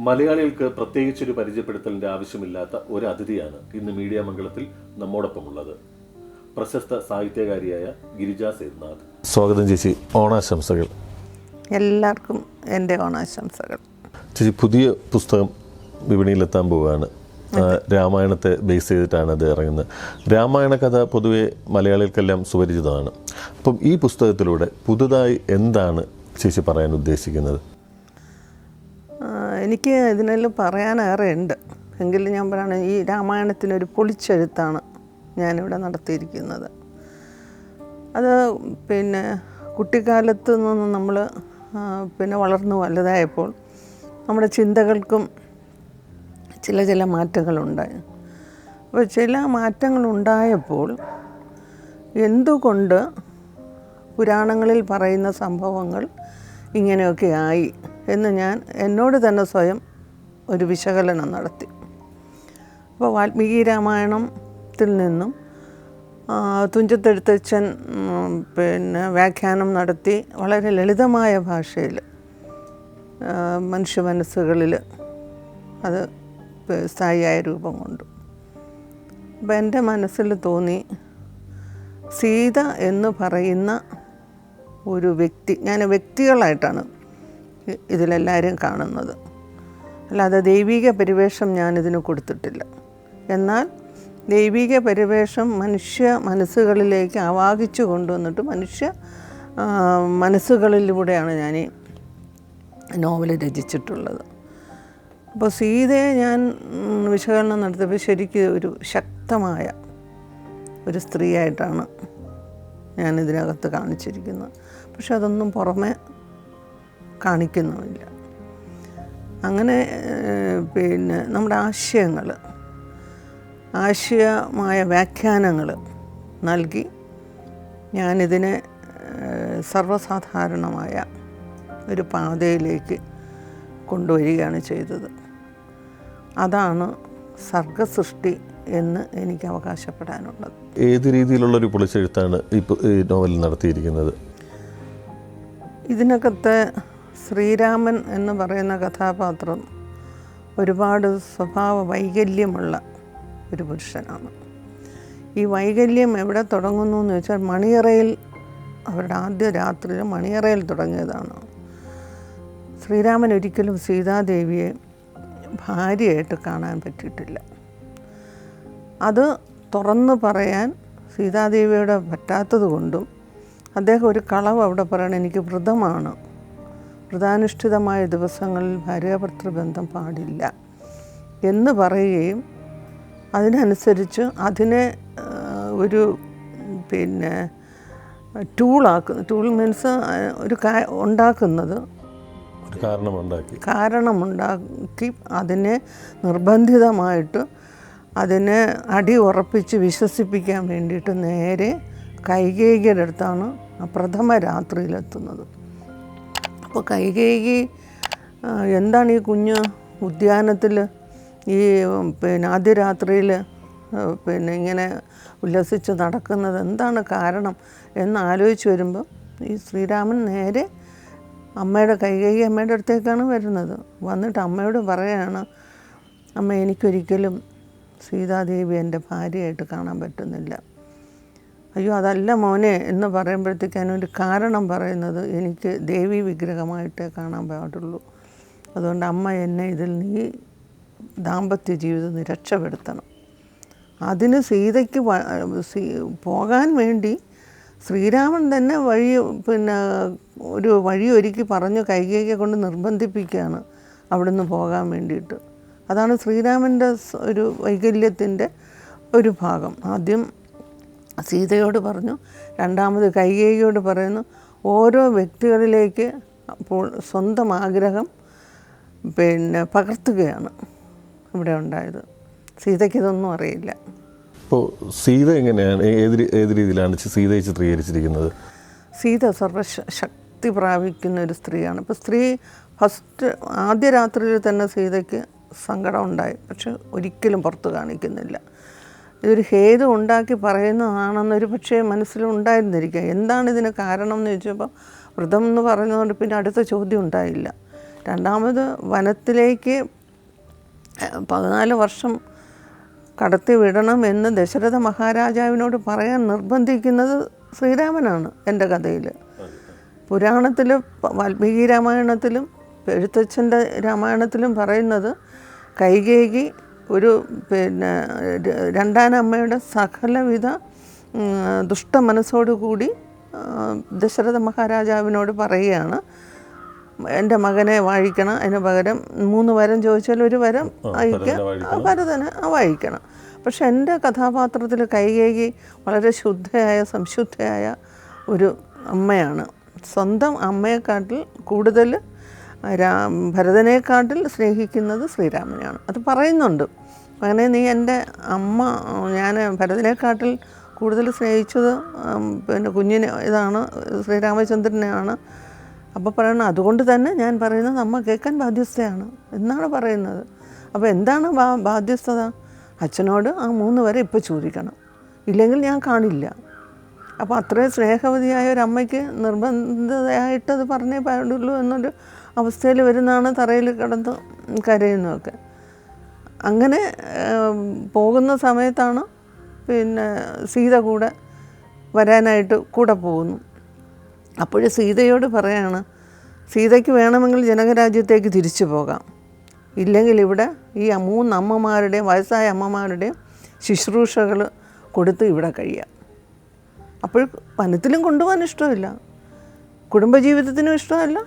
മലയാളികൾക്ക് പ്രത്യേകിച്ചൊരു പരിചയപ്പെടുത്തലിൻ്റെ ആവശ്യമില്ലാത്ത ഒരു അതിഥിയാണ് ഇന്ന് മീഡിയ മംഗളത്തിൽ നമ്മോടൊപ്പമുള്ളത്. പ്രശസ്ത സാഹിത്യകാരിയായ ഗിരിജ സേതുനാഥ്. സ്വാഗതം ചേച്ചി. ഓണാശംസകൾ. എല്ലാവർക്കും എൻ്റെ ഓണാശംസകൾ. ചേച്ചി, പുതിയ പുസ്തകം വിപണിയിലെത്താൻ പോവുകയാണ്. രാമായണത്തെ ബേസ് ചെയ്തിട്ടാണ് അത് ഇറങ്ങുന്നത്. രാമായണ കഥ പൊതുവെ മലയാളികൾക്കെല്ലാം സുപരിചിതമാണ്. അപ്പം ഈ പുസ്തകത്തിലൂടെ പുതുതായി എന്താണ് ചേച്ചി പറയാൻ ഉദ്ദേശിക്കുന്നത്? എനിക്ക് ഇതിനെല്ലാം പറയാനേറെ ഉണ്ട്. എങ്കിലും ഞാൻ പറയുകയാണ്, ഈ രാമായണത്തിനൊരു പൊളിച്ചെഴുത്താണ് ഞാനിവിടെ നടത്തിയിരിക്കുന്നത്. അത് കുട്ടിക്കാലത്ത് നിന്ന് നമ്മൾ വളർന്നു വലുതായപ്പോൾ നമ്മുടെ ചിന്തകൾക്കും ചില മാറ്റങ്ങളുണ്ടായി. അപ്പോൾ ചില മാറ്റങ്ങളുണ്ടായപ്പോൾ എന്തുകൊണ്ട് പുരാണങ്ങളിൽ പറയുന്ന സംഭവങ്ങൾ ഇങ്ങനെയൊക്കെ ആയി എന്ന് ഞാൻ എന്നോട് തന്നെ സ്വയം ഒരു വിശകലനം നടത്തി. അപ്പോൾ വാൽമീകി രാമായണത്തിൽ നിന്നും തുഞ്ചത്തെഴുത്തച്ഛൻ വ്യാഖ്യാനം നടത്തി വളരെ ലളിതമായ ഭാഷയിൽ മനുഷ്യ മനസ്സുകളിൽ അത് സ്ഥായിയായ രൂപം കൊണ്ടു. അപ്പോൾ എൻ്റെ മനസ്സിൽ തോന്നി, സീത എന്ന് പറയുന്ന ഒരു വ്യക്തി, ഞാൻ വ്യക്തികളായിട്ടാണ് ഇതിലെല്ലാവരും കാണുന്നത്, അല്ലാതെ ദൈവിക പരിവേഷം ഞാനിതിന് കൊടുത്തിട്ടില്ല. എന്നാൽ ദൈവിക പരിവേഷം മനുഷ്യ മനസ്സുകളിലേക്ക് ആവാഹിച്ചു കൊണ്ടുവന്നിട്ട് മനുഷ്യ മനസ്സുകളിലൂടെയാണ് ഞാൻ ഈ നോവൽ രചിച്ചിട്ടുള്ളത്. അപ്പോൾ സീതയെ ഞാൻ വിശകലനം നടത്തിയപ്പോൾ ശരിക്കും ഒരു ശക്തമായ ഒരു സ്ത്രീയായിട്ടാണ് ഞാനിതിനകത്ത് കാണിച്ചിരിക്കുന്നത്. പക്ഷെ അതൊന്നും പുറമെ കാണിക്കുന്നുമില്ല. അങ്ങനെ നമ്മുടെ ആശയമായ വ്യാഖ്യാനങ്ങൾ നൽകി ഞാനിതിനെ സർവ്വസാധാരണമായ ഒരു പാതയിലേക്ക് കൊണ്ടുവരികയാണ് ചെയ്തത്. അതാണ് സർഗസൃഷ്ടി എന്ന് എനിക്ക് അവകാശപ്പെടാനുള്ളത്. ഏത് രീതിയിലുള്ളൊരു പൊളിച്ചെഴുത്താണ് ഈ നോവലിൽ നടത്തിയിരിക്കുന്നത്? ഇതിനകത്തെ ശ്രീരാമൻ എന്ന് പറയുന്ന കഥാപാത്രം ഒരുപാട് സ്വഭാവ വൈകല്യമുള്ള ഒരു പുരുഷനാണ്. ഈ വൈകല്യം എവിടെ തുടങ്ങുന്നു എന്ന് വെച്ചാൽ മണിയറയിൽ, അവരുടെ ആദ്യ രാത്രിയിൽ മണിയറയിൽ തുടങ്ങിയതാണ്. ശ്രീരാമൻ ഒരിക്കലും സീതാദേവിയെ ഭാര്യയായിട്ട് കാണാൻ പറ്റിയിട്ടില്ല. അത് തുറന്നു പറയാൻ സീതാദേവിയോട് പറ്റാത്തത് കൊണ്ടും അദ്ദേഹം ഒരു കളവ് അവിടെ പറയണം, എനിക്ക് വ്രതമാണ്, വ്രതാനുഷ്ഠിതമായ ദിവസങ്ങളിൽ ഭാര്യാഭർത്തൃബന്ധം പാടില്ല എന്ന് പറയുകയും അതിനനുസരിച്ച് അതിനെ ഒരു ടൂൾ മീൻസ് ഒരു ഉണ്ടാക്കുന്നത്, കാരണമുണ്ടാക്കി അതിനെ നിർബന്ധിതമായിട്ട് അതിനെ അടി ഉറപ്പിച്ച് വിശ്വസിപ്പിക്കാൻ വേണ്ടിയിട്ട് നേരെ കൈകേയിയുടെ അടുത്താണ് ആ പ്രഥമ രാത്രിയിലെത്തുന്നത്. അപ്പോൾ കൈകേയി എന്താണ് ഈ കുഞ്ഞ് ഉദ്യാനത്തിൽ ഈ ആദ്യ രാത്രിയിൽ ഇങ്ങനെ ഉല്ലസിച്ച് നടക്കുന്നത്, എന്താണ് കാരണം എന്ന് ആലോചിച്ച് വരുമ്പോൾ ഈ ശ്രീരാമൻ നേരെ കൈകേയി അമ്മയുടെ അടുത്തേക്കാണ് വരുന്നത്. വന്നിട്ട് അമ്മയോട് പറയുകയാണ്, അമ്മ, എനിക്കൊരിക്കലും സീതാദേവി എൻ്റെ ഭാര്യയായിട്ട് കാണാൻ പറ്റുന്നില്ല. അയ്യോ അതല്ല മോനെ എന്ന് പറയുമ്പോഴത്തേക്കാണ് ഒരു കാരണം പറയുന്നത്, എനിക്ക് ദേവി വിഗ്രഹമായിട്ടേ കാണാൻ പാടുള്ളൂ, അതുകൊണ്ട് അമ്മ എന്നെ ഇതിൽ നീ ദാമ്പത്യ ജീവിതം രക്ഷപ്പെടുത്തണം. അതിന് സീതയ്ക്ക് പോകാൻ വേണ്ടി ശ്രീരാമൻ തന്നെ ഒരു വഴിയൊരുക്കി പറഞ്ഞു കൈകേയിയെ കൊണ്ട് നിർബന്ധിപ്പിക്കുകയാണ് അവിടുന്ന് പോകാൻ വേണ്ടിയിട്ട്. അതാണ് ശ്രീരാമൻ്റെ ഒരു വൈകല്യത്തിൻ്റെ ഒരു ഭാഗം. ആദ്യം സീതയോട് പറഞ്ഞു, രണ്ടാമത് കൈകേയിയോട് പറയുന്നു. ഓരോ വ്യക്തികളിലേക്ക് അപ്പോൾ സ്വന്തം ആഗ്രഹം പകർത്തുകയാണ് ഇവിടെ ഉണ്ടായത്. സീതയ്ക്ക് ഇതൊന്നും അറിയില്ല. ഇപ്പോൾ സീത എങ്ങനെയാണ്, ഏത് രീതിയിലാണ് സീതയെ ചിത്രീകരിച്ചിരിക്കുന്നത്? സീത സർവശക്തി പ്രാപിക്കുന്ന ഒരു സ്ത്രീയാണ്. ഇപ്പോൾ സ്ത്രീ ആദ്യ രാത്രിയിൽ തന്നെ സീതയ്ക്ക് സങ്കടം ഉണ്ടായി, പക്ഷെ ഒരിക്കലും പുറത്ത് കാണിക്കുന്നില്ല. ഇതൊരു ഹേതു ഉണ്ടാക്കി പറയുന്നതാണെന്നൊരു പക്ഷേ മനസ്സിലുണ്ടായിരുന്നിരിക്കുക. എന്താണ് ഇതിന് കാരണം എന്ന് ചോദിച്ചപ്പോൾ വ്രതം എന്ന് പറയുന്നതുകൊണ്ട് പിന്നെ അടുത്ത ചോദ്യം ഉണ്ടായില്ല. രണ്ടാമത് വനത്തിലേക്ക് 14 വർഷം കടത്തി വിടണം എന്ന് ദശരഥ മഹാരാജാവിനോട് പറയാൻ നിർബന്ധിക്കുന്നത് ശ്രീരാമനാണ് എൻ്റെ കഥയിൽ. പുരാണത്തിലും വാൽമീകി രാമായണത്തിലും എഴുത്തച്ഛൻ്റെ രാമായണത്തിലും പറയുന്നത് കൈകേയി ഒരു രണ്ടാനമ്മയുടെ സകലവിധ ദുഷ്ടമനസ്സോടുകൂടി ദശരഥ മഹാരാജാവിനോട് പറയുകയാണ്, എൻ്റെ മകനെ വാഴിക്കണം, അതിന് പകരം 3 വരം ചോദിച്ചാൽ 1 വരം അയക്കാം, ഭരതനെ വായിക്കണം. പക്ഷെ എൻ്റെ കഥാപാത്രത്തിൽ കൈകേയി വളരെ ശുദ്ധയായ സംശുദ്ധയായ ഒരു അമ്മയാണ്. സ്വന്തം അമ്മയെക്കാട്ടിൽ കൂടുതൽ ഭരതനെക്കാട്ടിൽ സ്നേഹിക്കുന്നത് ശ്രീരാമനെയാണ്. അത് പറയുന്നുണ്ട്. അങ്ങനെ നീ എൻ്റെ അമ്മ, ഞാൻ ഭരതനെക്കാട്ടിൽ കൂടുതൽ സ്നേഹിച്ചത് കുഞ്ഞിനെ ഇതാണ്, ശ്രീരാമചന്ദ്രനെയാണ്. അപ്പോൾ പറയണം, അതുകൊണ്ട് തന്നെ ഞാൻ പറയുന്നത് അമ്മ കേൾക്കാൻ ബാധ്യസ്ഥയാണ് എന്നാണ് പറയുന്നത്. അപ്പോൾ എന്താണ് ബാധ്യസ്ഥത? അച്ഛനോട് ആ 3 വരെ ഇപ്പോൾ ചോദിക്കണം, ഇല്ലെങ്കിൽ ഞാൻ കാണില്ല. അപ്പോൾ അത്രയും സ്നേഹവതിയായ ഒരമ്മയ്ക്ക് നിർബന്ധമായിട്ടത് പറഞ്ഞേ പാടുള്ളൂ എന്നൊരു അവസ്ഥയിൽ വരുന്നതാണ് തറയിൽ കിടന്ന് കരയുന്നതൊക്കെ. അങ്ങനെ പോകുന്ന സമയത്താണ് സീത കൂടെ വരാനായിട്ട് കൂടെ പോകുന്നു. അപ്പോഴും സീതയോട് പറയാണ്, സീതയ്ക്ക് വേണമെങ്കിൽ ജനകരാജ്യത്തേക്ക് തിരിച്ചു പോകാം, ഇല്ലെങ്കിൽ ഇവിടെ ഈ 3 അമ്മമാരുടെയും വയസ്സായ അമ്മമാരുടെയും ശുശ്രൂഷകൾ കൊടുത്ത് ഇവിടെ കഴിയാം. അപ്പോൾ വനത്തിലും കൊണ്ടുപോകാൻ ഇഷ്ടമില്ല, കുടുംബജീവിതത്തിനും ഇഷ്ടമല്ല,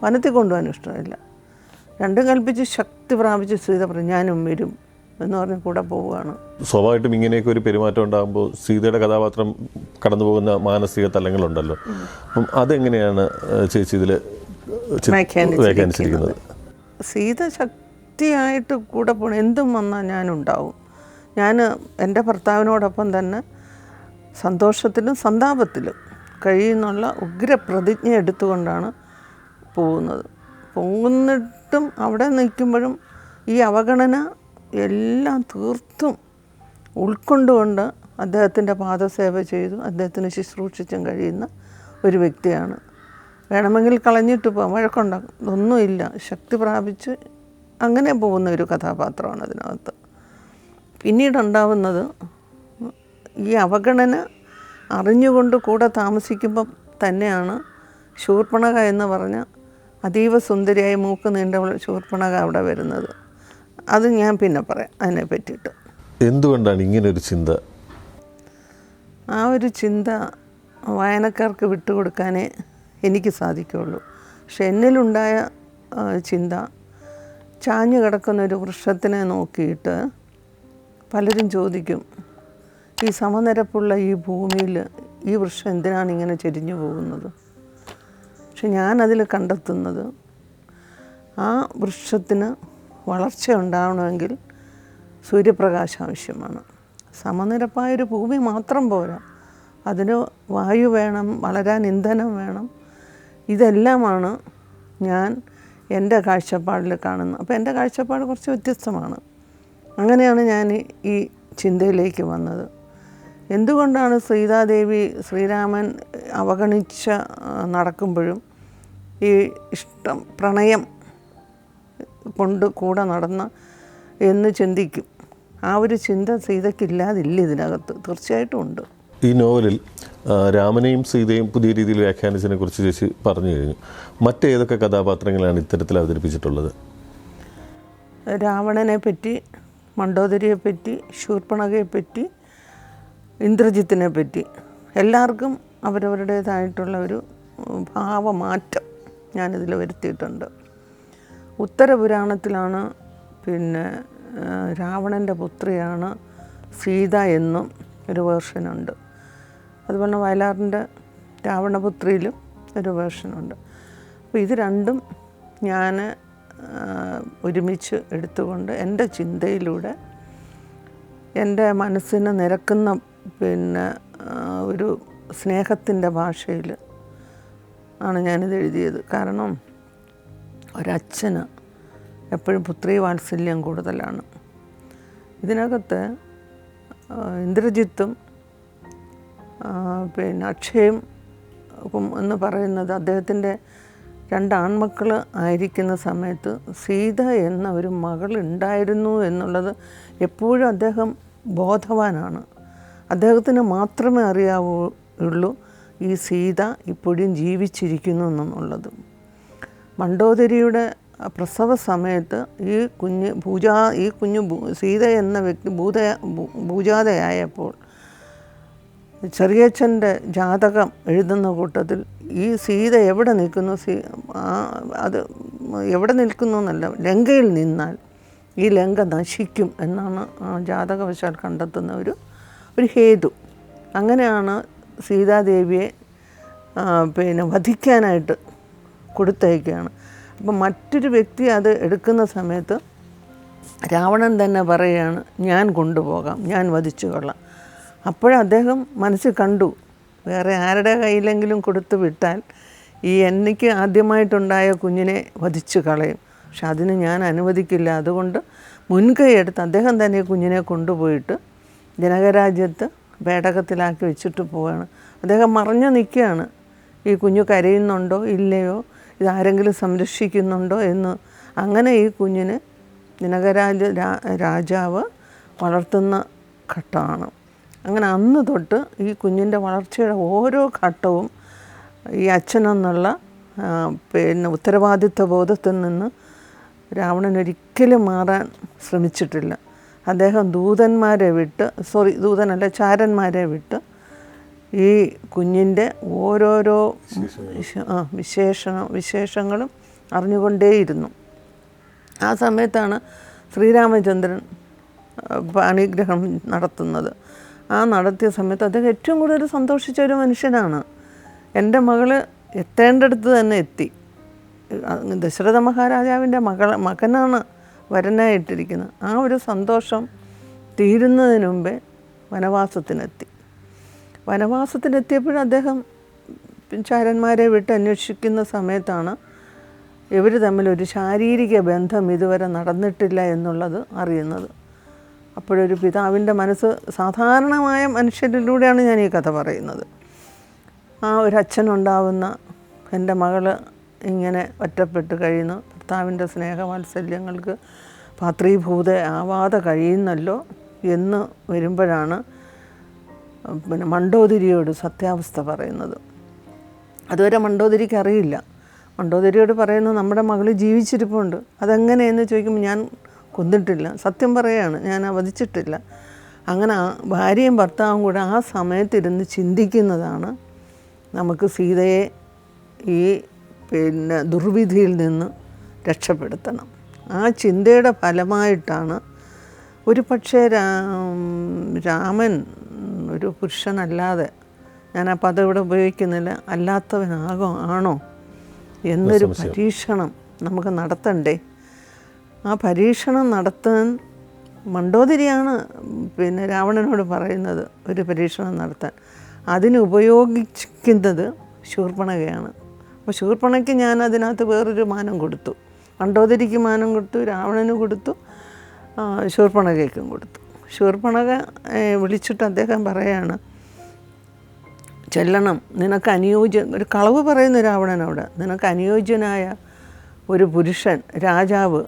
വനത്തിൽ കൊണ്ടുപോകാനും ഇഷ്ടമില്ല. രണ്ടും കൽപ്പിച്ച് ശക്തി പ്രാപിച്ച് സീത പറഞ്ഞു ഞാനും വരും എന്ന് പറഞ്ഞ് കൂടെ പോവുകയാണ്. സ്വാഭാവികമായിട്ടും ഇങ്ങനെയൊക്കെ ഒരു പെരുമാറ്റം ഉണ്ടാകുമ്പോൾ സീതയുടെ കഥാപാത്രം കടന്നു പോകുന്ന മാനസിക തലങ്ങളുണ്ടല്ലോ. അപ്പം അതെങ്ങനെയാണ് ചേച്ചി ഇതിൽ വ്യാഖ്യാനിച്ചിരിക്കുന്നത്? സീത ശക്തിയായിട്ട് കൂടെ പോകണം, എന്തും വന്നാൽ ഞാനുണ്ടാവും. ഞാൻ എൻ്റെ ഭർത്താവിനോടൊപ്പം തന്നെ സന്തോഷത്തിലും സന്താപത്തിലും കഴിയുന്നുള്ള ഉഗ്രപ്രതിജ്ഞ എടുത്തുകൊണ്ടാണ് പോകുന്നിട്ടും അവിടെ നിൽക്കുമ്പോഴും ഈ അവഗണന എല്ലാം തീർത്തും ഉൾക്കൊണ്ടുകൊണ്ട് അദ്ദേഹത്തിൻ്റെ പാദസേവ ചെയ്തു അദ്ദേഹത്തിന് ശുശ്രൂഷിച്ചും കഴിയുന്ന ഒരു വ്യക്തിയാണ്. വേണമെങ്കിൽ കളഞ്ഞിട്ട് പോകാം, വഴക്കുണ്ടാകും, ഒന്നുമില്ല, ശക്തി പ്രാപിച്ച് അങ്ങനെ പോകുന്ന ഒരു കഥാപാത്രമാണ് അതിനകത്ത്. പിന്നീടുണ്ടാവുന്നത് ഈ അവഗണന അറിഞ്ഞുകൊണ്ട് കൂടെ താമസിക്കുമ്പം തന്നെയാണ് ശൂർപ്പണഖ എന്ന് പറഞ്ഞ അതീവ സുന്ദരിയായ മൂക്ക് നീണ്ടവൾ ശൂർപ്പണഖ അവിടെ വരുന്നത്. അത് ഞാൻ പിന്നെ പറയാം അതിനെ പറ്റിയിട്ട്. എന്തുകൊണ്ടാണ് ഇങ്ങനൊരു ചിന്ത? ആ ഒരു ചിന്ത വായനക്കാർക്ക് വിട്ടുകൊടുക്കാനേ എനിക്ക് സാധിക്കുകയുള്ളൂ. പക്ഷെ എന്നിലുണ്ടായ ചിന്ത, ചാഞ്ഞു കിടക്കുന്നൊരു വൃക്ഷത്തിനെ നോക്കിയിട്ട് പലരും ചോദിക്കും, ഈ സമനിരപ്പുള്ള ഈ ഭൂമിയിൽ ഈ വൃക്ഷം എന്തിനാണ് ഇങ്ങനെ ചെരിഞ്ഞു പോകുന്നത്? പക്ഷെ ഞാനതിൽ കണ്ടെത്തുന്നത് ആ വൃക്ഷത്തിന് വളർച്ച ഉണ്ടാവണമെങ്കിൽ സൂര്യപ്രകാശം ആവശ്യമാണ്. സമനിരപ്പായൊരു ഭൂമി മാത്രം പോരാ, അതിന് വായു വേണം, വളരാൻ ഇന്ധനം വേണം. ഇതെല്ലാമാണ് ഞാൻ എൻ്റെ കാഴ്ചപ്പാടിൽ കാണുന്നത്. അപ്പോൾ എൻ്റെ കാഴ്ചപ്പാട് കുറച്ച് വ്യത്യസ്തമാണ്. അങ്ങനെയാണ് ഞാൻ ഈ ചിന്തയിലേക്ക് വന്നത്. എന്തുകൊണ്ടാണ് സീതാദേവി ശ്രീരാമൻ അവഗണിച്ച നടക്കുമ്പോഴും ഈ ഇഷ്ടം പ്രണയം കൊണ്ട് കൂടെ നടന്ന എന്ന് ചിന്തിക്കും. ആ ഒരു ചിന്ത സീതയ്ക്കില്ലാതില്ല ഇതിനകത്ത്, തീർച്ചയായിട്ടും ഉണ്ട്. ഈ നോവലിൽ രാമനെയും സീതയും പുതിയ രീതിയിൽ വ്യാഖ്യാനിച്ചതിനെ കുറിച്ച് ചേച്ചി പറഞ്ഞു കഴിഞ്ഞു. മറ്റേതൊക്കെ കഥാപാത്രങ്ങളാണ് ഇത്തരത്തിൽ അവതരിപ്പിച്ചിട്ടുള്ളത്? രാവണനെ പറ്റി, മണ്ഡോദരിയെ പറ്റി, ശൂർപ്പണഖയെ പറ്റി, ഇന്ദ്രജിത്തിനെ പറ്റി എല്ലാവർക്കും അവരവരുടേതായിട്ടുള്ള ഒരു ഭാവമാറ്റം ഞാനിതിൽ വരുത്തിയിട്ടുണ്ട്. ഉത്തരപുരാണത്തിലാണ് രാവണൻ്റെ പുത്രിയാണ് സീത എന്നും ഒരു വേർഷനുണ്ട്. അതുപോലെ വയലാറിൻ്റെ രാവണപുത്രിയിലും ഒരു വേർഷനുണ്ട്. അപ്പോൾ ഇത് രണ്ടും ഞാൻ ഒരുമിച്ച് എടുത്തുകൊണ്ട് എൻ്റെ ചിന്തയിലൂടെ എൻ്റെ മനസ്സിന് നിരക്കുന്ന ഒരു സ്നേഹത്തിൻ്റെ ഭാഷയിൽ ആണ് ഞാനിത് എഴുതിയത്. കാരണം ഒരച്ഛന് എപ്പോഴും പുത്രീ വാത്സല്യം കൂടുതലാണ്. ഇതിനകത്ത് ഇന്ദ്രജിത്തും അക്ഷയും എന്ന് പറയുന്നത് അദ്ദേഹത്തിൻ്റെ 2 ആൺമക്കൾ ആയിരിക്കുന്ന സമയത്ത് സീത എന്ന ഒരു മകൾ ഉണ്ടായിരുന്നു എന്നുള്ളത് എപ്പോഴും അദ്ദേഹം ബോധവാനാണ്. അദ്ദേഹത്തിന് മാത്രമേ അറിയാവുള്ളൂ ഈ സീത ഇപ്പോഴും ജീവിച്ചിരിക്കുന്നു എന്നുള്ളത്. മണ്ഡോദരിയുടെ പ്രസവ സമയത്ത് ഈ കുഞ്ഞ് സീത എന്ന വ്യക്തി ഭൂജാതയായപ്പോൾ ചെറിയച്ഛൻ്റെ ജാതകം എഴുതുന്ന കൂട്ടത്തിൽ ഈ സീത എവിടെ നിൽക്കുന്നു, അത് എവിടെ നിൽക്കുന്നു എന്നല്ല, ലങ്കയിൽ നിന്നാൽ ഈ ലങ്ക നശിക്കും എന്നാണ് ജാതകവശാൽ കണ്ടെത്തുന്ന ഒരു ഹേതു. അങ്ങനെയാണ് സീതാദേവിയെ വധിക്കാനായിട്ട് കൊടുത്തയക്കുകയാണ്. അപ്പം മറ്റൊരു വ്യക്തി അത് എടുക്കുന്ന സമയത്ത് രാവണൻ തന്നെ പറയുകയാണ്, ഞാൻ കൊണ്ടുപോകാം, ഞാൻ വധിച്ചു കൊള്ളാം. അപ്പോഴദ്ദേഹം മനസ്സിൽ കണ്ടു, വേറെ ആരുടെ കയ്യിലെങ്കിലും കൊടുത്തു വിട്ടാൽ എനിക്ക് ആദ്യമായിട്ടുണ്ടായ കുഞ്ഞിനെ വധിച്ചു കളയും. പക്ഷെ അതിന് ഞാൻ അനുവദിക്കില്ല. അതുകൊണ്ട് മുൻകൈ എടുത്ത് അദ്ദേഹം തന്നെ കുഞ്ഞിനെ കൊണ്ടുപോയിട്ട് ജനകരാജ്യത്ത് പേടകത്തിലാക്കി വെച്ചിട്ട് പോവുകയാണ്. അദ്ദേഹം മറഞ്ഞു നിൽക്കുകയാണ്, ഈ കുഞ്ഞു കരയുന്നുണ്ടോ ഇല്ലയോ, ഇതാരെങ്കിലും സംരക്ഷിക്കുന്നുണ്ടോ എന്ന്. അങ്ങനെ ഈ കുഞ്ഞിനെ രാജാവ് വളർത്തുന്ന ഘട്ടമാണ്. അങ്ങനെ അന്ന് തൊട്ട് ഈ കുഞ്ഞിൻ്റെ വളർച്ചയുടെ ഓരോ ഘട്ടവും ഈ അച്ഛനെന്നുള്ള ഉത്തരവാദിത്വ ബോധത്തിൽ നിന്ന് രാവണൻ ഒരിക്കലും മാറാൻ ശ്രമിച്ചിട്ടില്ല. അദ്ദേഹം ചാരന്മാരെ വിട്ട് ഈ കുഞ്ഞിൻ്റെ ഓരോരോ വിശേഷങ്ങളും അറിഞ്ഞുകൊണ്ടേയിരുന്നു. ആ സമയത്താണ് ശ്രീരാമചന്ദ്രൻ പാണിഗ്രഹം നടത്തുന്നത്. നടത്തിയ സമയത്ത് അദ്ദേഹം ഏറ്റവും കൂടുതൽ സന്തോഷിച്ച ഒരു മനുഷ്യനാണ്. എൻ്റെ മകൾ എത്തേണ്ടടുത്ത് തന്നെ എത്തി. ദശരഥ മഹാരാജാവിൻ്റെ മകനാണ് വരനായിട്ടിരിക്കുന്നത്. ആ ഒരു സന്തോഷം തീരുന്നതിന് മുമ്പേ വനവാസത്തിനെത്തിയപ്പോഴും അദ്ദേഹം ചാരന്മാരെ വിട്ട് അന്വേഷിക്കുന്ന സമയത്താണ് ഇവർ തമ്മിലൊരു ശാരീരിക ബന്ധം ഇതുവരെ നടന്നിട്ടില്ല എന്നുള്ളത് അറിയുന്നത്. അപ്പോഴൊരു പിതാവിൻ്റെ മനസ്സ്, സാധാരണമായ മനുഷ്യരിലൂടെയാണ് ഞാൻ ഈ കഥ പറയുന്നത്. ഒരച്ഛനുണ്ടാവുന്ന എൻ്റെ മകൾ ഇങ്ങനെ ഒറ്റപ്പെട്ട് കഴിയുന്നു, ഭർത്താവിൻ്റെ സ്നേഹവാത്സല്യങ്ങൾക്ക് പാത്രീഭൂതയാവാതെ കഴിയുന്നല്ലോ എന്ന് വരുമ്പോഴാണ് മണ്ഡോദരിയോട് സത്യാവസ്ഥ പറയുന്നത്. അതുവരെ മണ്ഡോദരിക്ക് അറിയില്ല. മണ്ഡോദരിയോട് പറയുന്നു, നമ്മുടെ മകൾ ജീവിച്ചിരിപ്പുണ്ട്. അതെങ്ങനെയെന്ന് ചോദിക്കുമ്പോൾ ഞാൻ കൊന്നിട്ടില്ല, സത്യം പറയുകയാണ്, ഞാൻ വധിച്ചിട്ടില്ല. അങ്ങനെ ഭാര്യയും ഭർത്താവും കൂടെ ആ സമയത്തിരുന്ന് ചിന്തിക്കുന്നതാണ് നമുക്ക് സീതയെ ഈ ദുർവിധിയിൽ നിന്ന് രക്ഷപ്പെടുത്തണം. ആ ചിന്തയുടെ ഫലമായിട്ടാണ് ഒരു പക്ഷേ രാമൻ ഒരു പുരുഷനല്ലാതെ, ഞാൻ ആ പദം ഇവിടെ ഉപയോഗിക്കുന്നില്ല, ആണോ എന്നൊരു പരീക്ഷണം നമുക്ക് നടത്തണ്ടേ. ആ പരീക്ഷണം നടത്താൻ മണ്ഡോദരിയാണ് രാവണനോട് പറയുന്നത് ഒരു പരീക്ഷണം നടത്താൻ. അതിനുപയോഗിക്കുന്നത് ശൂർപ്പണഖയാണ്. അപ്പോൾ ശൂർപ്പണയ്ക്ക് ഞാൻ അതിനകത്ത് വേറൊരു മാനം കൊടുത്തു. മണ്ഡോദരിക്ക് മാനം കൊടുത്തു, രാവണന് കൊടുത്തു, ശൂർപ്പണഖയ്ക്കും കൊടുത്തു. ശൂർപ്പണഖ വിളിച്ചിട്ട് അദ്ദേഹം പറയാണ്, ചെല്ലണം, നിനക്ക് ഒരു കളവ് പറയുന്നു രാവണനോട്, നിനക്ക് അനുയോജ്യനായ ഒരു പുരുഷൻ രാജാവ്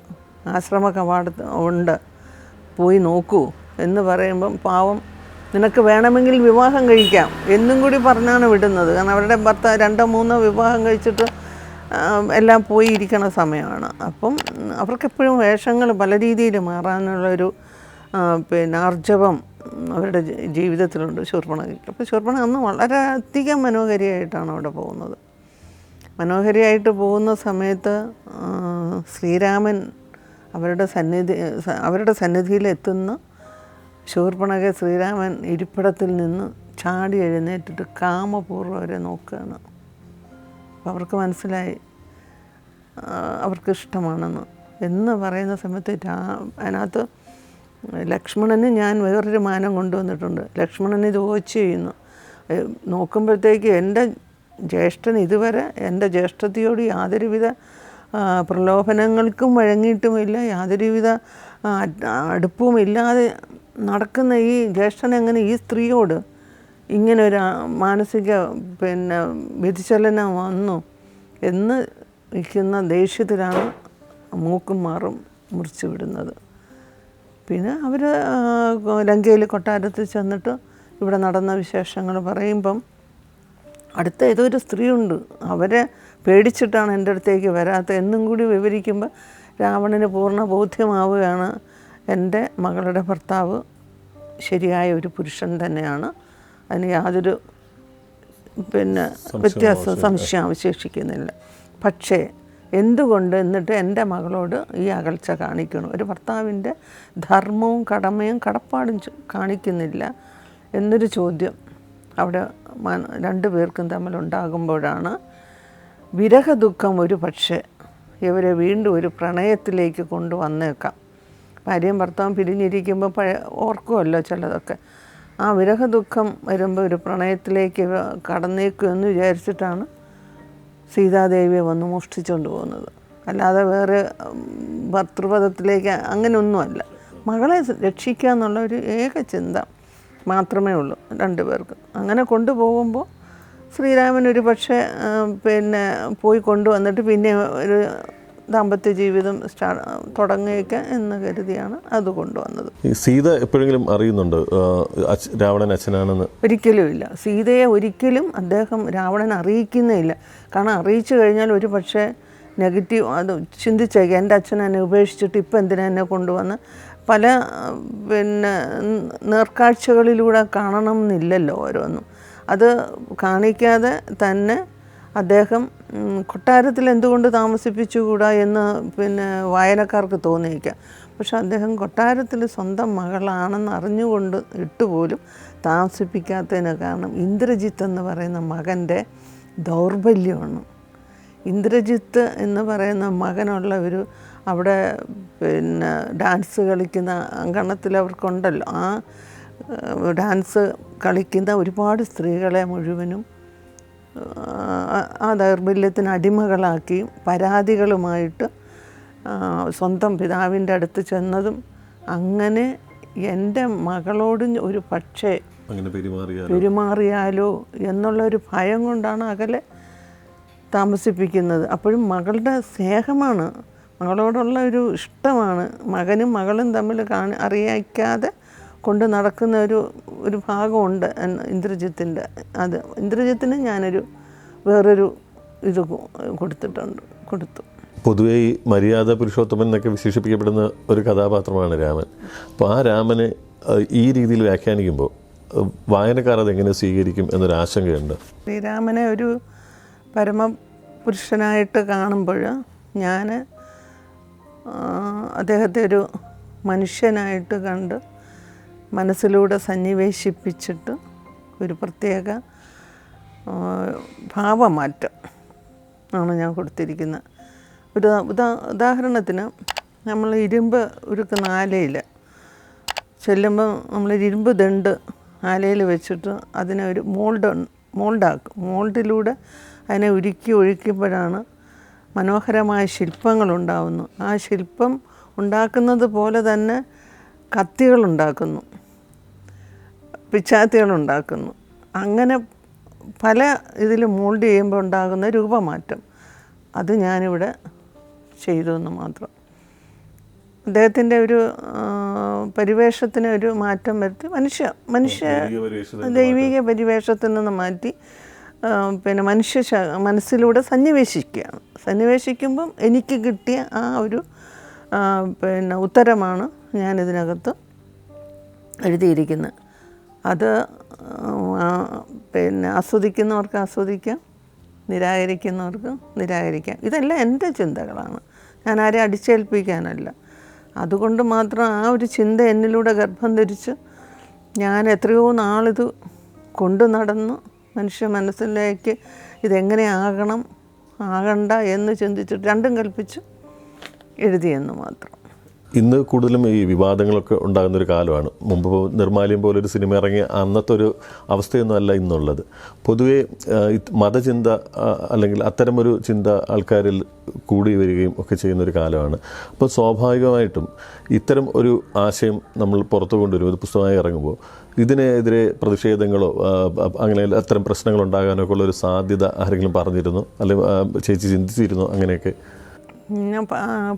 ആശ്രമ കവാടത്ത് ഉണ്ട്, പോയി നോക്കൂ എന്ന് പറയുമ്പം പാവം, നിനക്ക് വേണമെങ്കിൽ വിവാഹം കഴിക്കാം എന്നും കൂടി പറഞ്ഞാണ് വിടുന്നത്. കാരണം അവരുടെ ഭർത്താവ് 2-3 വിവാഹം കഴിച്ചിട്ട് എല്ലാം പോയി ഇരിക്കണ സമയമാണ്. അപ്പം അവർക്കെപ്പോഴും വേഷങ്ങൾ പല രീതിയിൽ മാറാനുള്ളൊരു ആർജവം അവരുടെ ജീവിതത്തിലുണ്ട് ശൂർപ്പണഖയ്ക്ക്. അപ്പോൾ ശൂർപ്പണഖ അന്ന് വളരെയധികം മനോഹരിയായിട്ടാണ് അവിടെ പോകുന്നത്. മനോഹരിയായിട്ട് പോകുന്ന സമയത്ത് ശ്രീരാമൻ അവരുടെ സന്നിധിയിലെത്തുന്ന ശൂർപ്പണഖ ശ്രീരാമൻ ഇരിപ്പിടത്തിൽ നിന്ന് ചാടി എഴുന്നേറ്റിട്ട് കാമപൂർവ്വം അവരെ നോക്കുകയാണ്. അപ്പോൾ അവർക്ക് മനസ്സിലായി അവർക്ക് ഇഷ്ടമാണെന്ന്. എന്ന് പറയുന്ന സമയത്ത് അതിനകത്ത് ലക്ഷ്മണന് ഞാൻ വേറൊരു മാനം കൊണ്ടുവന്നിട്ടുണ്ട്. ലക്ഷ്മണന് ഇത് വാച്ച് ചെയ്യുന്നു. നോക്കുമ്പോഴത്തേക്ക് എൻ്റെ ജ്യേഷ്ഠൻ ഇതുവരെ എൻ്റെ ജ്യേഷ്ഠത്തിയോട് യാതൊരുവിധ പ്രലോഭനങ്ങൾക്കും വഴങ്ങിയിട്ടുമില്ല, യാതൊരുവിധ അടുപ്പവുമില്ലാതെ നടക്കുന്ന ഈ ജ്യേഷ്ഠൻ എങ്ങനെ ഈ സ്ത്രീയോട് ഇങ്ങനെ ഒരു മാനസിക വ്യതിചലനം വന്നു എന്ന് വയ്ക്കുന്ന ദേഷ്യത്തിലാണ് മൂക്കും മാറും മുറിച്ച് വിടുന്നത്. പിന്നെ അവർ ലങ്കയിൽ കൊട്ടാരത്തിൽ ചെന്നിട്ട് ഇവിടെ നടന്ന വിശേഷങ്ങൾ പറയുമ്പം അടുത്ത ഏതോ ഒരു സ്ത്രീയുണ്ട്, അവരെ പേടിച്ചിട്ടാണ് എൻ്റെ അടുത്തേക്ക് വരാത്തത് എന്നും കൂടി വിവരിക്കുമ്പോൾ രാവണന് പൂർണ്ണ ബോധ്യമാവുകയാണ് എൻ്റെ മകളുടെ ഭർത്താവ് ശരിയായ ഒരു പുരുഷൻ തന്നെയാണ്, അതിന് യാതൊരു സംശയം അവശേഷിക്കുന്നില്ല. പക്ഷേ എന്തുകൊണ്ട് എന്നിട്ട് എൻ്റെ മകളോട് ഈ അകൽച്ച കാണിക്കണം? ഒരു ഭർത്താവിൻ്റെ ധർമ്മവും കടമയും കടപ്പാടും കാണിക്കുന്നില്ല എന്നൊരു ചോദ്യം അവിടെ രണ്ടു പേർക്കും തമ്മിലുണ്ടാകുമ്പോഴാണ് വിരഹദുഃഖം ഒരു പക്ഷേ ഇവരെ വീണ്ടും ഒരു പ്രണയത്തിലേക്ക് കൊണ്ടുവന്നേക്കാം. ഭാര്യയും ഭർത്താവും പിരിഞ്ഞിരിക്കുമ്പോൾ ഓർക്കുമല്ലോ ചിലതൊക്കെ. ആ വിരഹദുഃഖം വരുമ്പോൾ ഒരു പ്രണയത്തിലേക്ക് കടന്നേക്കുമെന്ന് വിചാരിച്ചിട്ടാണ് സീതാദേവിയെ വന്ന് മോഷ്ടിച്ചുകൊണ്ട് പോകുന്നത്. അല്ലാതെ വേറെ ഭർത്തൃപദത്തിലേക്ക് അങ്ങനെയൊന്നുമല്ല. മകളെ രക്ഷിക്കുക എന്നുള്ള ഒരു ഏക ചിന്ത മാത്രമേ ഉള്ളൂ രണ്ടു പേർക്ക്. അങ്ങനെ കൊണ്ടുപോകുമ്പോൾ ശ്രീരാമൻ ഒരു പക്ഷേ പോയി കൊണ്ടുവന്നിട്ട് പിന്നെ ഒരു ദാമ്പത്യ ജീവിതം തുടങ്ങിയേക്ക എന്ന് കരുതിയാണ് അത് കൊണ്ടുവന്നത്. സീത എപ്പോഴെങ്കിലും അറിയുന്നുണ്ട് രാവണൻ അച്ഛനാണെന്ന്? ഒരിക്കലുമില്ല. സീതയെ ഒരിക്കലും അദ്ദേഹം രാവണൻ അറിയിക്കുന്നേയില്ല. കാരണം അറിയിച്ചു കഴിഞ്ഞാൽ ഒരു പക്ഷേ നെഗറ്റീവ് അത് ചിന്തിച്ചേക്കാം, എൻ്റെ അച്ഛൻ എന്നെ ഉപേക്ഷിച്ചിട്ട് ഇപ്പം എന്തിനാ എന്നെ കൊണ്ടുവന്ന് പല നേർക്കാഴ്ചകളിലൂടെ കാണണം എന്നില്ലല്ലോ ഓരോന്നും. അത് കാണിക്കാതെ തന്നെ അദ്ദേഹം കൊട്ടാരത്തിൽ എന്തുകൊണ്ട് താമസിപ്പിച്ചുകൂടാ എന്ന് വായനക്കാർക്ക് തോന്നിയേക്കാം. പക്ഷെ അദ്ദേഹം കൊട്ടാരത്തിൽ സ്വന്തം മകളാണെന്ന് അറിഞ്ഞുകൊണ്ട് ഇട്ടുപോലും താമസിപ്പിക്കാത്തതിന് കാരണം ഇന്ദ്രജിത്ത് എന്ന് പറയുന്ന മകൻ്റെ ദൗർബല്യമാണ്. ഇന്ദ്രജിത്ത് എന്ന് പറയുന്ന മകനുള്ള ഒരു അവിടെ ഡാൻസ് കളിക്കുന്ന അങ്കണത്തിൽ അവർക്കുണ്ടല്ലോ, ആ ഡാൻസ് കളിക്കുന്ന ഒരുപാട് സ്ത്രീകളെ മുഴുവനും ആ ദൗർബല്യത്തിന് അടിമകളാക്കി പരാതികളുമായിട്ട് സ്വന്തം പിതാവിൻ്റെ അടുത്ത് ചെന്നതും അങ്ങനെ എൻ്റെ മകളോട് ഒരു പക്ഷേ പെരുമാറിയാലോ എന്നുള്ളൊരു ഭയം കൊണ്ടാണ് അകലെ താമസിപ്പിക്കുന്നത്. അപ്പോഴും മകളുടെ സ്നേഹമാണ്, മകളോടുള്ള ഒരു ഇഷ്ടമാണ് മകനും മകളും തമ്മിൽ അറിയിക്കാതെ കൊണ്ട് നടക്കുന്ന ഒരു ഭാഗമുണ്ട് ഇന്ദ്രജിത്തിൻ്റെ. അത് ഇന്ദ്രജിത്തിന് ഞാനൊരു വേറൊരു ഇത് കൊടുത്തു. പൊതുവേ ഈ മര്യാദ പുരുഷോത്തമൻ എന്നൊക്കെ വിശേഷിപ്പിക്കപ്പെടുന്ന ഒരു കഥാപാത്രമാണ് രാമൻ. അപ്പോൾ ആ രാമനെ ഈ രീതിയിൽ വ്യാഖ്യാനിക്കുമ്പോൾ വായനക്കാർ അതെങ്ങനെ സ്വീകരിക്കും എന്നൊരു ആശങ്കയുണ്ട്. ശ്രീരാമനെ ഒരു പരമപുരുഷനായിട്ട് കാണുമ്പോൾ ഞാൻ അദ്ദേഹത്തെ ഒരു മനുഷ്യനായിട്ട് കണ്ട് മനസ്സിലൂടെ സന്നിവേശിപ്പിച്ചിട്ട് ഒരു പ്രത്യേക ഭാവമാറ്റം ആണ് ഞാൻ കൊടുത്തിരിക്കുന്നത്. ഒരു ഉദാഹരണത്തിന് നമ്മൾ ഇരുമ്പ് ഉരുക്കുന്ന ആലയിൽ ചെല്ലുമ്പോൾ നമ്മളൊരു ഇരുമ്പ് ദണ്ട് ആലയിൽ വെച്ചിട്ട് അതിനെ ഒരു മോൾഡാക്കും. മോൾഡിലൂടെ അതിനെ ഒഴിക്കുമ്പോഴാണ് മനോഹരമായ ശില്പങ്ങളുണ്ടാവുന്നു. ആ ശില്പം ഉണ്ടാക്കുന്നത് പോലെ തന്നെ കത്തികളുണ്ടാക്കുന്നു, പിച്ചാത്തികളുണ്ടാക്കുന്നു. അങ്ങനെ പല ഇതിൽ മോൾഡ് ചെയ്യുമ്പോൾ ഉണ്ടാകുന്ന രൂപമാറ്റം അത് ഞാനിവിടെ ചെയ്തു എന്ന് മാത്രം. അദ്ദേഹത്തിൻ്റെ ഒരു പരിവേഷത്തിന് ഒരു മാറ്റം വരുത്തി മനുഷ്യ ദൈവിക പരിവേഷത്തിൽ നിന്ന് മാറ്റി മനസ്സിലൂടെ സന്നിവേശിക്കുമ്പം എനിക്ക് കിട്ടിയ ആ ഒരു ഉത്തരമാണ് ഞാനിതിനകത്ത് എഴുതിയിരിക്കുന്നത്. അത് ആസ്വദിക്കുന്നവർക്ക് ആസ്വദിക്കാം, നിരാകരിക്കുന്നവർക്ക് നിരാകരിക്കാം. ഇതെല്ലാം എൻ്റെ ചിന്തകളാണ്, ഞാൻ ആരെയും അടിച്ചേൽപ്പിക്കാനല്ല. അതുകൊണ്ട് മാത്രം ആ ഒരു ചിന്ത എന്നിലൂടെ ഗർഭം ധരിച്ച് ഞാൻ എത്രയോ നാളിത് കൊണ്ടു നടന്ന് മനുഷ്യ മനസ്സിലേക്ക് ഇതെങ്ങനെ ആകണ്ട എന്ന് ചിന്തിച്ചിട്ട് രണ്ടും കൽപ്പിച്ച് എഴുതിയെന്ന് മാത്രം. ഇന്ന് കൂടുതലും ഈ വിവാദങ്ങളൊക്കെ ഉണ്ടാകുന്നൊരു കാലമാണ്. മുമ്പ് നിർമ്മാല്യം പോലൊരു സിനിമ ഇറങ്ങിയ അന്നത്തെ ഒരു അവസ്ഥയൊന്നും അല്ല ഇന്നുള്ളത്. പൊതുവേ മതചിന്ത അല്ലെങ്കിൽ അത്തരമൊരു ചിന്ത ആൾക്കാരിൽ കൂടി വരികയും ഒക്കെ ചെയ്യുന്നൊരു കാലമാണ്. അപ്പോൾ സ്വാഭാവികമായിട്ടും ഇത്തരം ഒരു ആശയം നമ്മൾ പുറത്തു കൊണ്ടുവരും. ഇത് പുസ്തകമായി ഇറങ്ങുമ്പോൾ ഇതിനെതിരെ പ്രതിഷേധങ്ങളോ അങ്ങനെ അത്തരം പ്രശ്നങ്ങൾ ഉണ്ടാകാനൊക്കെ ഉള്ളൊരു സാധ്യത ആരെങ്കിലും പറഞ്ഞിരുന്നു, അല്ലെങ്കിൽ ചേച്ചി ചിന്തിച്ചിരുന്നു അങ്ങനെയൊക്കെ? ഞാൻ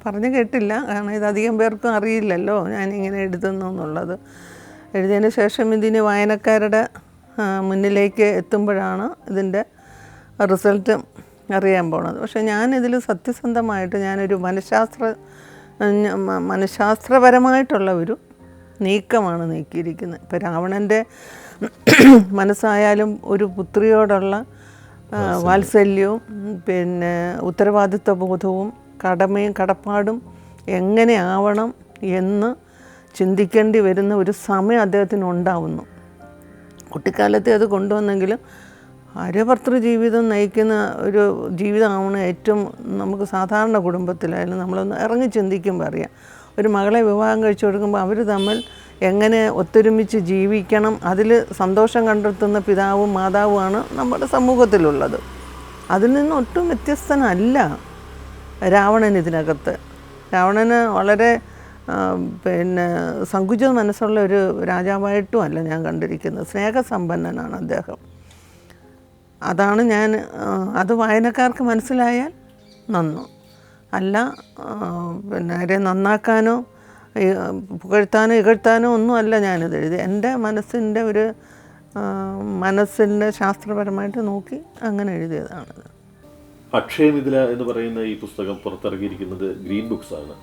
പറഞ്ഞു കേട്ടില്ല, കാരണം ഇത് അധികം പേർക്കും അറിയില്ലല്ലോ ഞാനിങ്ങനെ എഴുതുന്നു എന്നുള്ളത്. എഴുതിയതിന് ശേഷം ഇതിന് വായനക്കാരുടെ മുന്നിലേക്ക് എത്തുമ്പോഴാണ് ഇതിൻ്റെ റിസൾട്ട് അറിയാൻ പോണത്. പക്ഷേ ഞാനിതിൽ സത്യസന്ധമായിട്ട് ഞാനൊരു മനഃശാസ്ത്രപരമായിട്ടുള്ള ഒരു നീക്കമാണ് നീക്കിയിരിക്കുന്നത്. ഇപ്പോൾ രാവണൻ്റെ മനസ്സായാലും ഒരു പുത്രിയോടുള്ള വാത്സല്യവും പിന്നെ ഉത്തരവാദിത്വ ബോധവും കടമയും കടപ്പാടും എങ്ങനെ ആവണം എന്ന് ചിന്തിക്കേണ്ടി വരുന്ന ഒരു സമയം അദ്ദേഹത്തിന് ഉണ്ടാവുന്നു. കുട്ടിക്കാലത്തെ അത് കൊണ്ടുവന്നെങ്കിലും ഭാര്യഭർത്തൃ ജീവിതം നയിക്കുന്ന ഒരു ജീവിതമാണ് ഏറ്റവും നമുക്ക് സാധാരണ കുടുംബത്തിലായാലും നമ്മളൊന്ന് ഇറങ്ങി ചിന്തിക്കുമ്പോൾ അറിയാം. ഒരു മകളെ വിവാഹം കഴിച്ചു കൊടുക്കുമ്പോൾ അവർ തമ്മിൽ എങ്ങനെ ഒത്തൊരുമിച്ച് ജീവിക്കണം, അതിൽ സന്തോഷം കണ്ടെത്തുന്ന പിതാവും മാതാവുമാണ് നമ്മുടെ സമൂഹത്തിലുള്ളത്. അതിൽ നിന്ന് ഒട്ടും വ്യത്യസ്തനല്ല രാവണൻ ഇതിനകത്ത്. രാവണന് വളരെ പിന്നെ സങ്കുചിത മനസ്സുള്ള ഒരു രാജാവായിട്ടും അല്ല ഞാൻ കണ്ടിരിക്കുന്നത്. സ്നേഹസമ്പന്നനാണ് അദ്ദേഹം. അതാണ് അത് വായനക്കാർക്ക് മനസ്സിലായാൽ നന്നു. അല്ല പിന്നെ ആരെ നന്നാക്കാനോ പുകഴ്ത്താനോ ഇകഴ്ത്താനോ ഒന്നുമല്ല ഞാനിത് എഴുതി. എൻ്റെ മനസ്സിൻ്റെ ശാസ്ത്രപരമായിട്ട് നോക്കി അങ്ങനെ എഴുതിയതാണിത്. അക്ഷയമിഥില എന്ന് പറയുന്ന ഈ പുസ്തകം പുറത്തിറങ്ങിയിരിക്കുന്നത് ഗ്രീൻ ബുക്സ് ആണ്.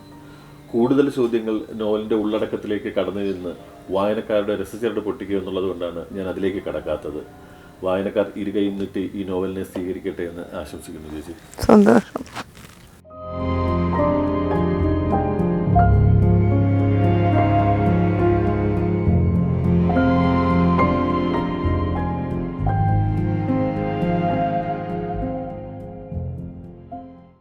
കൂടുതൽ ചോദ്യങ്ങൾ നോവലിൻ്റെ ഉള്ളടക്കത്തിലേക്ക് കടന്നു ചെന്ന് വായനക്കാരുടെ രസചരട് പൊട്ടിക്കുക എന്നുള്ളത് കൊണ്ടാണ് ഞാൻ അതിലേക്ക് കടക്കാത്തത്. വായനക്കാർ ഇരുകൈയും നീട്ടി ഈ നോവലിനെ സ്വീകരിക്കട്ടെ എന്ന് ആശംസിക്കുന്നു ചേച്ചി. സന്തോഷം.